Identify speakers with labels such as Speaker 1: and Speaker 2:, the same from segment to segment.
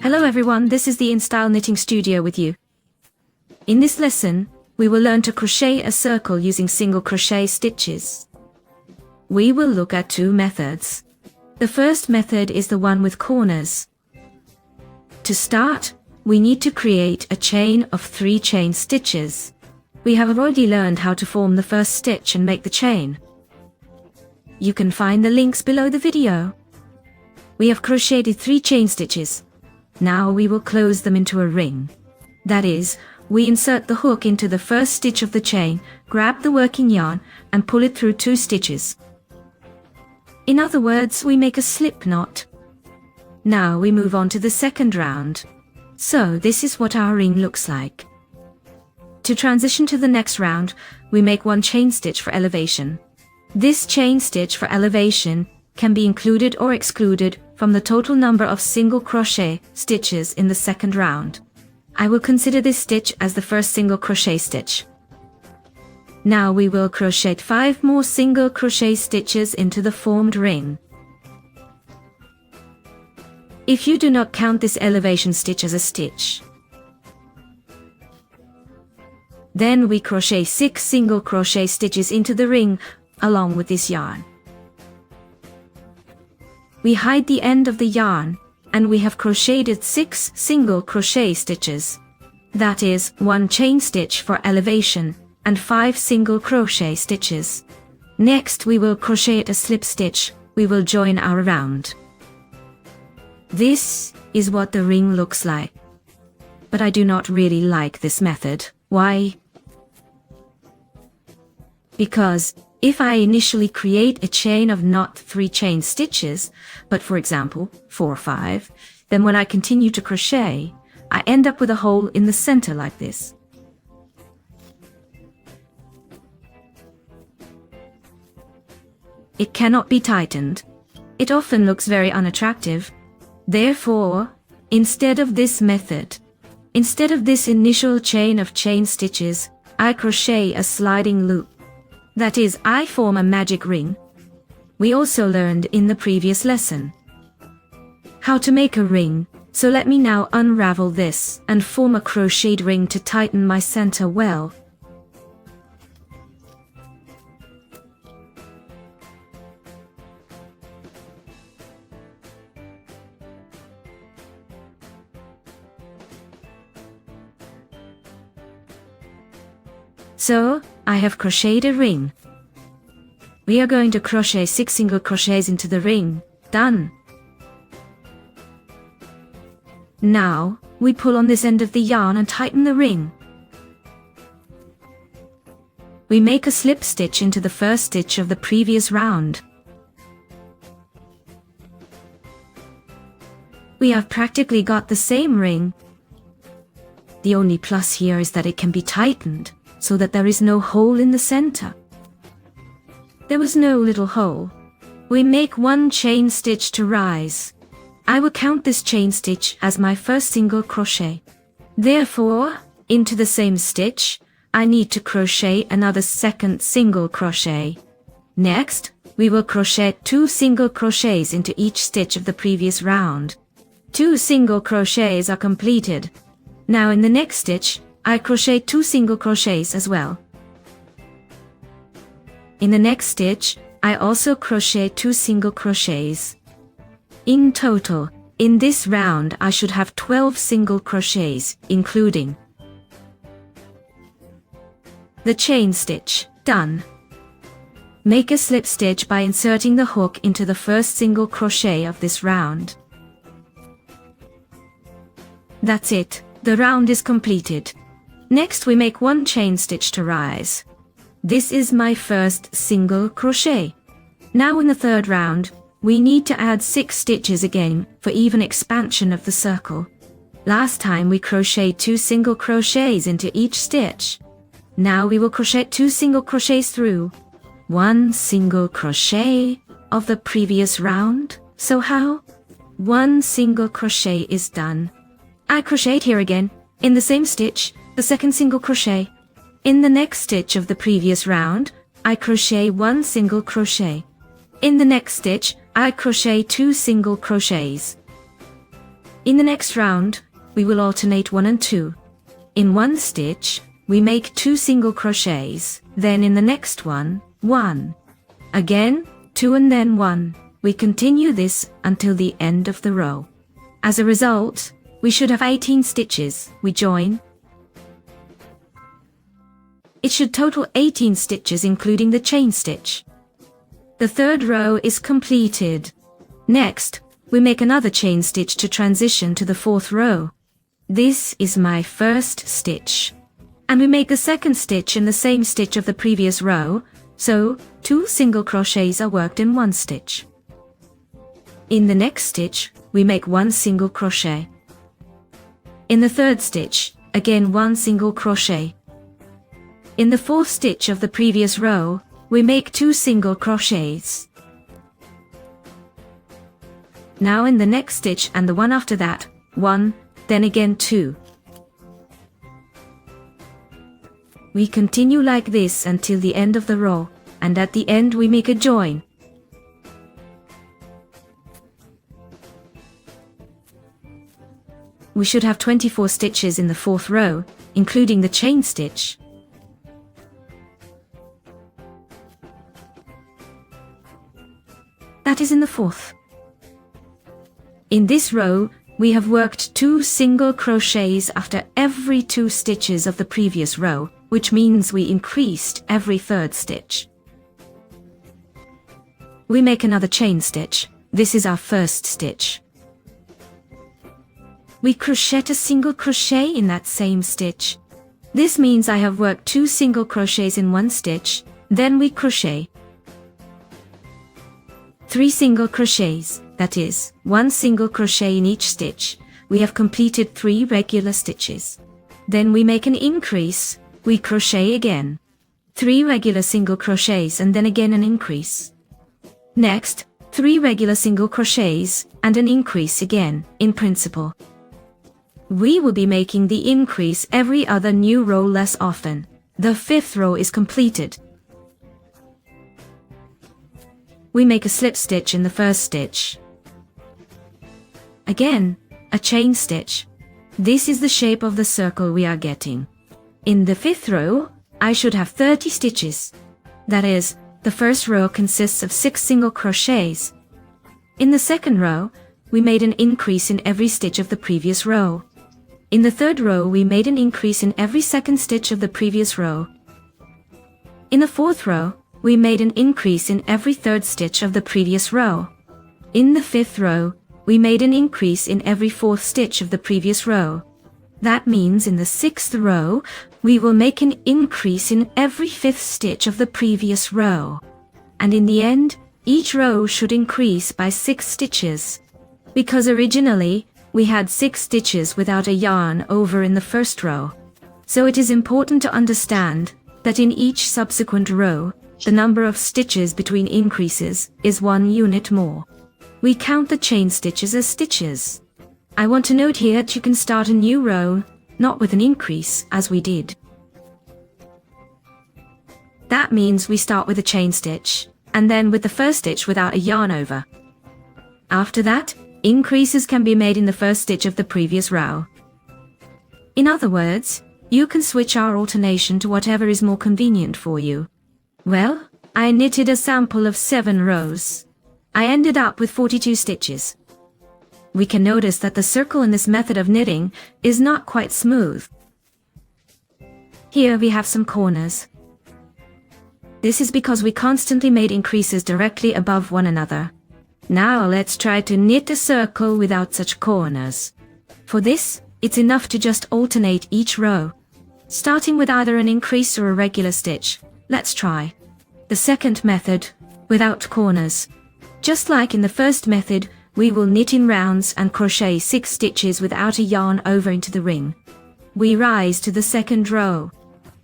Speaker 1: Hello everyone, this is the InStyle Knitting Studio with you. In this lesson, we will learn to crochet a circle using single crochet stitches. We will look at two methods. The first method is the one with corners. To start, we need to create a chain of 3 chain stitches. We have already learned how to form the first stitch and make the chain. You can find the links below the video. We have crocheted 3 chain stitches. Now we will close them into a ring. That is, we insert the hook into the first stitch of the chain, grab the working yarn, and pull it through 2 stitches. In other words, we make a slip knot. Now we move on to the second round. So this is what our ring looks like. To transition to the next round, we make 1 chain stitch for elevation. This chain stitch for elevation can be included or excluded from the total number of single crochet stitches in the second round. I will consider this stitch as the first single crochet stitch. Now we will crochet 5 more single crochet stitches into the formed ring. If you do not count this elevation stitch as a stitch, then we crochet 6 single crochet stitches into the ring along with this yarn. We hide the end of the yarn, and we have crocheted 6 single crochet stitches. That is, 1 chain stitch for elevation, and 5 single crochet stitches. Next we will crochet a slip stitch. We will join our round. This is what the ring looks like. But I do not really like this method. Why? Because if I initially create a chain of not 3 chain stitches, but for example 4 or 5, then when I continue to crochet, I end up with a hole in the center like this. It cannot be tightened. It often looks very unattractive. Therefore, instead of this method, instead of this initial chain of chain stitches, I crochet a sliding loop. That is, I form a magic ring. We also learned in the previous lesson how to make a ring, so let me now unravel this and form a crocheted ring to tighten my center well. So, I have crocheted a ring. We are going to crochet 6 single crochets into the ring. Done. Now, we pull on this end of the yarn and tighten the ring. We make a slip stitch into the first stitch of the previous round. We have practically got the same ring. The only plus here is that it can be tightened, so that there is no hole in the center. There was no little hole. We make 1 chain stitch to rise. I will count this chain stitch as my first single crochet. Therefore, into the same stitch, I need to crochet another second single crochet. Next, we will crochet 2 single crochets into each stitch of the previous round. 2 single crochets are completed. Now in the next stitch, I crochet 2 single crochets as well. In the next stitch, I also crochet 2 single crochets. In total, in this round I should have 12 single crochets, including the chain stitch. Done. Make a slip stitch by inserting the hook into the first single crochet of this round. That's it, the round is completed. Next we make 1 chain stitch to rise. This is my first single crochet. Now in the third round, we need to add 6 stitches again for even expansion of the circle. Last time we crocheted 2 single crochets into each stitch. Now we will crochet 2 single crochets through 1 single crochet of the previous round. So how? 1 single crochet is done. I crocheted here again, in the same stitch, the second single crochet. In the next stitch of the previous round, I crochet 1 single crochet. In the next stitch, I crochet 2 single crochets. In the next round, we will alternate 1 and 2. In one stitch, we make 2 single crochets, then in the next one, 1. Again, 2 and then 1. We continue this until the end of the row. As a result, we should have 18 stitches. We join. It should total 18 stitches including the chain stitch. The third row is completed. Next, we make another chain stitch to transition to the fourth row. This is my first stitch. And we make the second stitch in the same stitch of the previous row, so 2 single crochets are worked in one stitch. In the next stitch, we make 1 single crochet. In the third stitch, again 1 single crochet. In the fourth stitch of the previous row, we make 2 single crochets. Now in the next stitch and the one after that, 1, then again 2. We continue like this until the end of the row, and at the end we make a join. We should have 24 stitches in the fourth row, including the chain stitch. That is in the fourth. In this row, we have worked 2 single crochets after every 2 stitches of the previous row, which means we increased every third stitch. We make another chain stitch. This is our first stitch. We crochet a single crochet in that same stitch. This means I have worked 2 single crochets in one stitch, then we crochet 3 single crochets, that is, 1 single crochet in each stitch. We have completed 3 regular stitches. Then we make an increase, we crochet again. 3 regular single crochets and then again an increase. Next, 3 regular single crochets and an increase again, in principle. We will be making the increase every other new row less often. The 5th row is completed. We make a slip stitch in the first stitch. Again, a chain stitch. This is the shape of the circle we are getting. In the 5th row, I should have 30 stitches. That is, the first row consists of 6 single crochets. In the second row, we made an increase in every stitch of the previous row. In the third row, we made an increase in every second stitch of the previous row. In the fourth row, we made an increase in every third stitch of the previous row. In the 5th row, we made an increase in every 4th stitch of the previous row. That means in the 6th row, we will make an increase in every 5th stitch of the previous row. And in the end, each row should increase by 6 stitches. Because originally, we had 6 stitches without a yarn over in the first row. So it is important to understand that in each subsequent row, the number of stitches between increases is 1 unit more. We count the chain stitches as stitches. I want to note here that you can start a new row, not with an increase, as we did. That means we start with a chain stitch, and then with the first stitch without a yarn over. After that, increases can be made in the first stitch of the previous row. In other words, you can switch our alternation to whatever is more convenient for you. Well, I knitted a sample of 7 rows. I ended up with 42 stitches. We can notice that the circle in this method of knitting is not quite smooth. Here we have some corners. This is because we constantly made increases directly above one another. Now let's try to knit a circle without such corners. For this, it's enough to just alternate each row. Starting with either an increase or a regular stitch, let's try the second method, without corners. Just like in the first method, we will knit in rounds and crochet 6 stitches without a yarn over into the ring. We rise to the second row.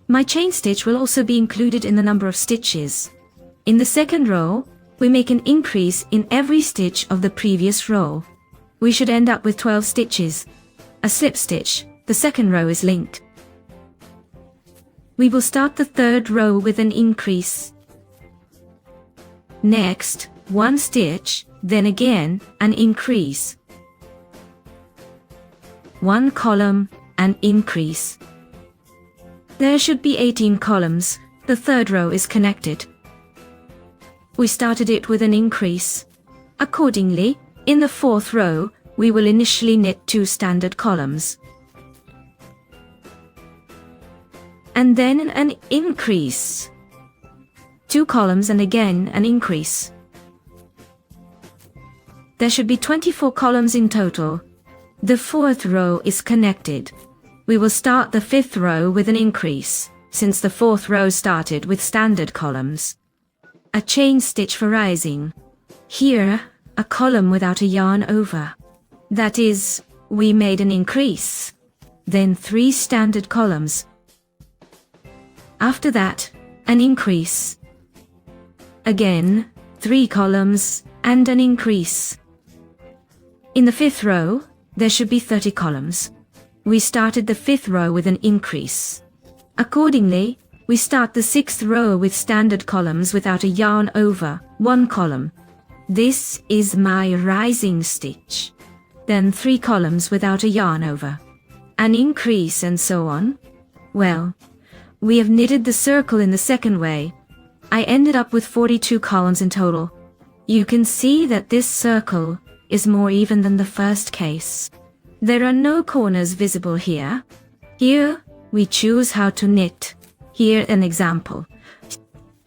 Speaker 1: My chain stitch will also be included in the number of stitches. In the second row, we make an increase in every stitch of the previous row. We should end up with 12 stitches. A slip stitch, the second row is linked. We will start the third row with an increase. Next, 1 stitch, then again, an increase. 1 column, and increase. There should be 18 columns, the third row is connected. We started it with an increase. Accordingly, in the fourth row, we will initially knit 2 standard columns. And then an increase. 2 columns and again an increase. There should be 24 columns in total. The fourth row is connected. We will start the fifth row with an increase, since the fourth row started with standard columns. A chain stitch for rising. Here, a column without a yarn over. That is, we made an increase. Then 3 standard columns. After that, an increase. Again, 3 columns, and an increase. In the fifth row, there should be 30 columns. We started the fifth row with an increase. Accordingly, we start the sixth row with standard columns without a yarn over, 1 column. This is my rising stitch. Then 3 columns without a yarn over. An increase and so on. Well, we have knitted the circle in the second way. I ended up with 42 columns in total. You can see that this circle is more even than the first case. There are no corners visible here. Here, we choose how to knit. Here an example.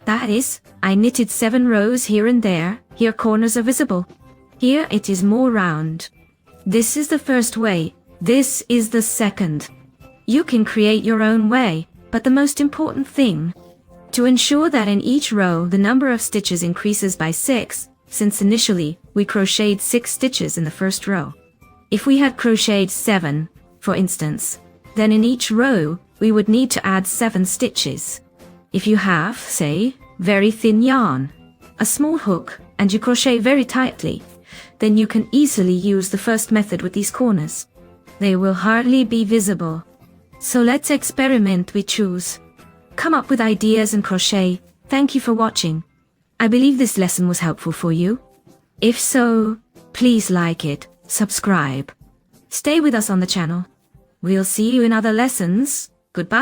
Speaker 1: That is, I knitted 7 rows here and there. Here corners are visible. Here it is more round. This is the first way. This is the second. You can create your own way, but the most important thing, to ensure that in each row the number of stitches increases by 6, since initially we crocheted 6 stitches in the first row. If we had crocheted 7, for instance, then in each row we would need to add 7 stitches. If you have, say, very thin yarn, a small hook, and you crochet very tightly, then you can easily use the first method with these corners. They will hardly be visible. So let's experiment, we choose. Come up with ideas and crochet. Thank you for watching. I believe this lesson was helpful for you. If so, please like it, subscribe. Stay with us on the channel. We'll see you in other lessons. Goodbye.